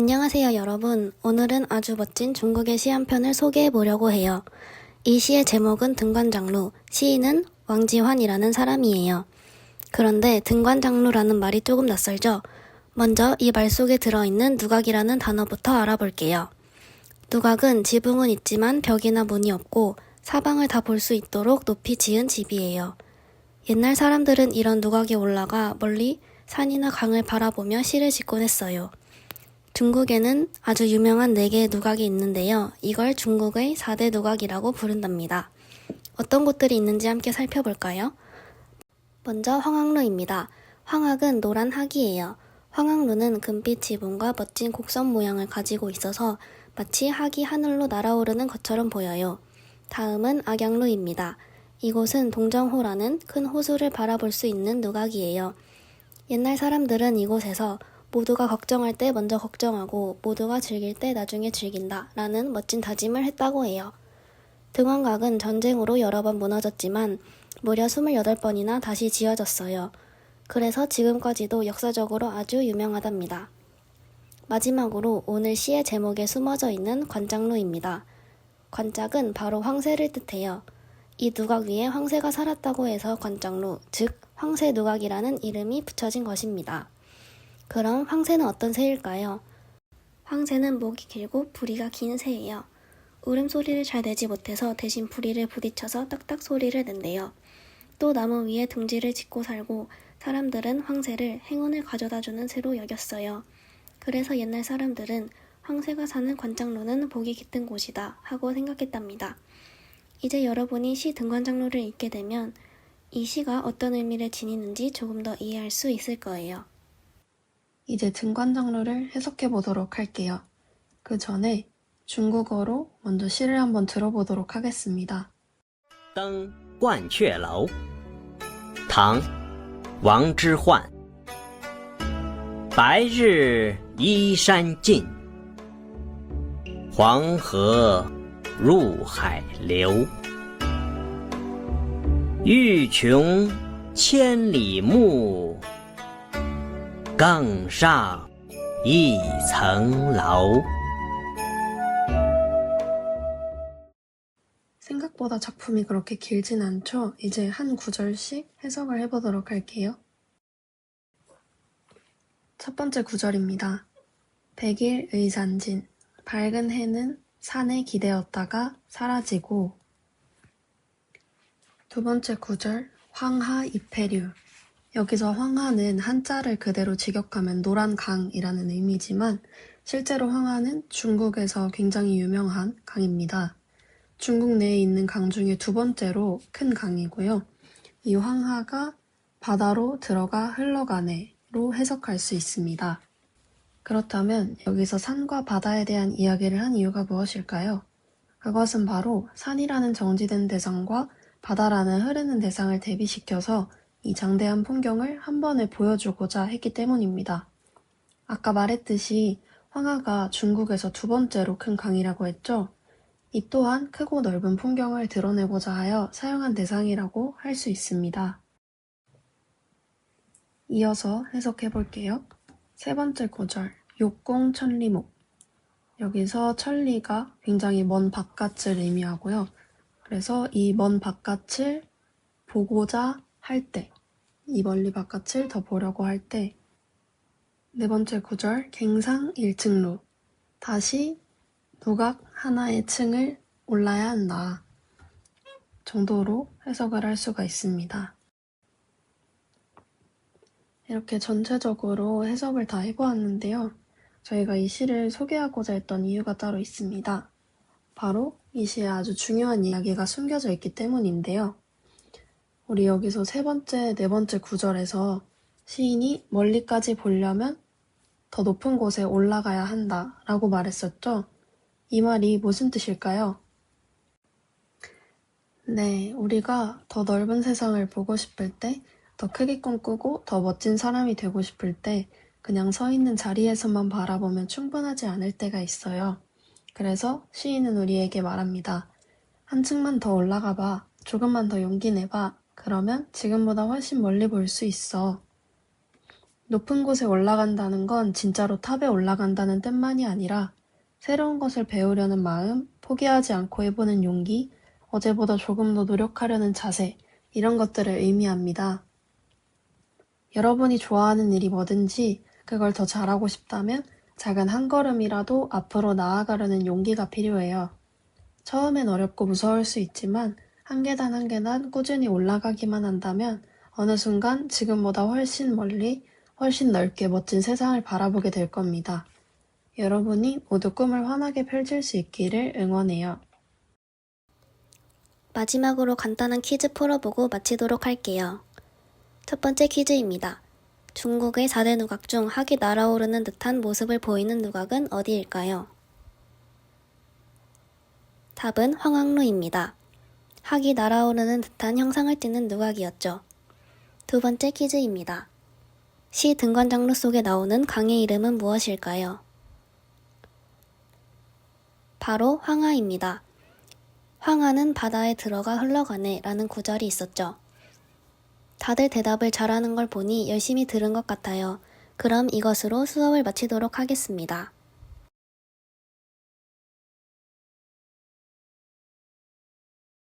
안녕하세요, 여러분. 오늘은 아주 멋진 중국의 시 한 편을 소개해 보려고 해요. 이 시의 제목은 등관장루, 시인은 왕지환이라는 사람이에요. 그런데 등관장루라는 말이 조금 낯설죠? 먼저 이 말 속에 들어있는 누각이라는 단어부터 알아볼게요. 누각은 지붕은 있지만 벽이나 문이 없고 사방을 다 볼 수 있도록 높이 지은 집이에요. 옛날 사람들은 이런 누각에 올라가 멀리 산이나 강을 바라보며 시를 짓곤 했어요. 중국에는 아주 유명한 4개의 누각이 있는데요. 이걸 중국의 4대 누각이라고 부른답니다. 어떤 곳들이 있는지 함께 살펴볼까요? 먼저 황학루입니다. 황학은 노란 학이에요. 황학루는 금빛 지붕과 멋진 곡선 모양을 가지고 있어서 마치 학이 하늘로 날아오르는 것처럼 보여요. 다음은 악양루입니다. 이곳은 동정호라는 큰 호수를 바라볼 수 있는 누각이에요. 옛날 사람들은 이곳에서 모두가 걱정할 때 먼저 걱정하고 모두가 즐길 때 나중에 즐긴다 라는 멋진 다짐을 했다고 해요. 등왕각은 전쟁으로 여러 번 무너졌지만 무려 28번이나 다시 지어졌어요. 그래서 지금까지도 역사적으로 아주 유명하답니다. 마지막으로 오늘 시의 제목에 숨어져 있는 관장루입니다. 관짝은 바로 황새를 뜻해요. 이 누각 위에 황새가 살았다고 해서 관장루, 즉 황새누각이라는 이름이 붙여진 것입니다. 그럼 황새는 어떤 새일까요? 황새는 목이 길고 부리가 긴 새예요. 울음소리를 잘 내지 못해서 대신 부리를 부딪혀서 딱딱 소리를 낸대요. 또 나무 위에 둥지를 짓고 살고 사람들은 황새를 행운을 가져다주는 새로 여겼어요. 그래서 옛날 사람들은 황새가 사는 관장루는 복이 깃든 곳이다 하고 생각했답니다. 이제 여러분이 시 등관장루를 읽게 되면 이 시가 어떤 의미를 지니는지 조금 더 이해할 수 있을 거예요. 이제 등관장루를 해석해 보도록 할게요. 그 전에 중국어로 먼저 시를 한번 들어보도록 하겠습니다. 登鹳雀楼，唐·王之涣。白日依山尽，黄河入海流。欲穷千里目，更上一层楼。 생각보다 작품이 그렇게 길진 않죠? 이제 한 구절씩 해석을 해보도록 할게요. 첫 번째 구절입니다. 백일 의산진, 밝은 해는 산에 기대었다가 사라지고. 두 번째 구절, 황하 이패류. 여기서 황하는 한자를 그대로 직역하면 노란 강이라는 의미지만 실제로 황하는 중국에서 굉장히 유명한 강입니다. 중국 내에 있는 강 중에 두 번째로 큰 강이고요. 이 황하가 바다로 들어가 흘러가네로 해석할 수 있습니다. 그렇다면 여기서 산과 바다에 대한 이야기를 한 이유가 무엇일까요? 그것은 바로 산이라는 정지된 대상과 바다라는 흐르는 대상을 대비시켜서 이 장대한 풍경을 한 번에 보여주고자 했기 때문입니다. 아까 말했듯이 황하가 중국에서 두 번째로 큰 강이라고 했죠? 이 또한 크고 넓은 풍경을 드러내고자 하여 사용한 대상이라고 할 수 있습니다. 이어서 해석해 볼게요. 세 번째 구절, 욕공 천리목. 여기서 천리가 굉장히 먼 바깥을 의미하고요. 그래서 이 먼 바깥을 보고자 할 때, 이 멀리 바깥을 더 보려고 할 때. 네 번째 구절, 갱상 일층루. 다시 누각 하나의 층을 올라야 한다 정도로 해석을 할 수가 있습니다. 이렇게 전체적으로 해석을 다 해보았는데요. 저희가 이 시를 소개하고자 했던 이유가 따로 있습니다. 바로 이 시에 아주 중요한 이야기가 숨겨져 있기 때문인데요. 우리 여기서 세 번째, 네 번째 구절에서 시인이 멀리까지 보려면 더 높은 곳에 올라가야 한다 라고 말했었죠. 이 말이 무슨 뜻일까요? 네, 우리가 더 넓은 세상을 보고 싶을 때, 더 크게 꿈꾸고 더 멋진 사람이 되고 싶을 때 그냥 서 있는 자리에서만 바라보면 충분하지 않을 때가 있어요. 그래서 시인은 우리에게 말합니다. 한층만 더 올라가 봐. 조금만 더 용기 내봐. 그러면 지금보다 훨씬 멀리 볼 수 있어. 높은 곳에 올라간다는 건 진짜로 탑에 올라간다는 뜻만이 아니라 새로운 것을 배우려는 마음, 포기하지 않고 해보는 용기, 어제보다 조금 더 노력하려는 자세, 이런 것들을 의미합니다. 여러분이 좋아하는 일이 뭐든지 그걸 더 잘하고 싶다면 작은 한 걸음이라도 앞으로 나아가려는 용기가 필요해요. 처음엔 어렵고 무서울 수 있지만 한 계단 한 계단 꾸준히 올라가기만 한다면 어느 순간 지금보다 훨씬 멀리, 훨씬 넓게 멋진 세상을 바라보게 될 겁니다. 여러분이 모두 꿈을 환하게 펼칠 수 있기를 응원해요. 마지막으로 간단한 퀴즈 풀어보고 마치도록 할게요. 첫 번째 퀴즈입니다. 중국의 4대 누각 중 학이 날아오르는 듯한 모습을 보이는 누각은 어디일까요? 답은 황학루입니다. 학이 날아오르는 듯한 형상을 띠는 누각이었죠. 두 번째 퀴즈입니다. 시 등관장루 속에 나오는 강의 이름은 무엇일까요? 바로 황하입니다. 황하는 바다에 들어가 흘러가네 라는 구절이 있었죠. 다들 대답을 잘하는 걸 보니 열심히 들은 것 같아요. 그럼 이것으로 수업을 마치도록 하겠습니다.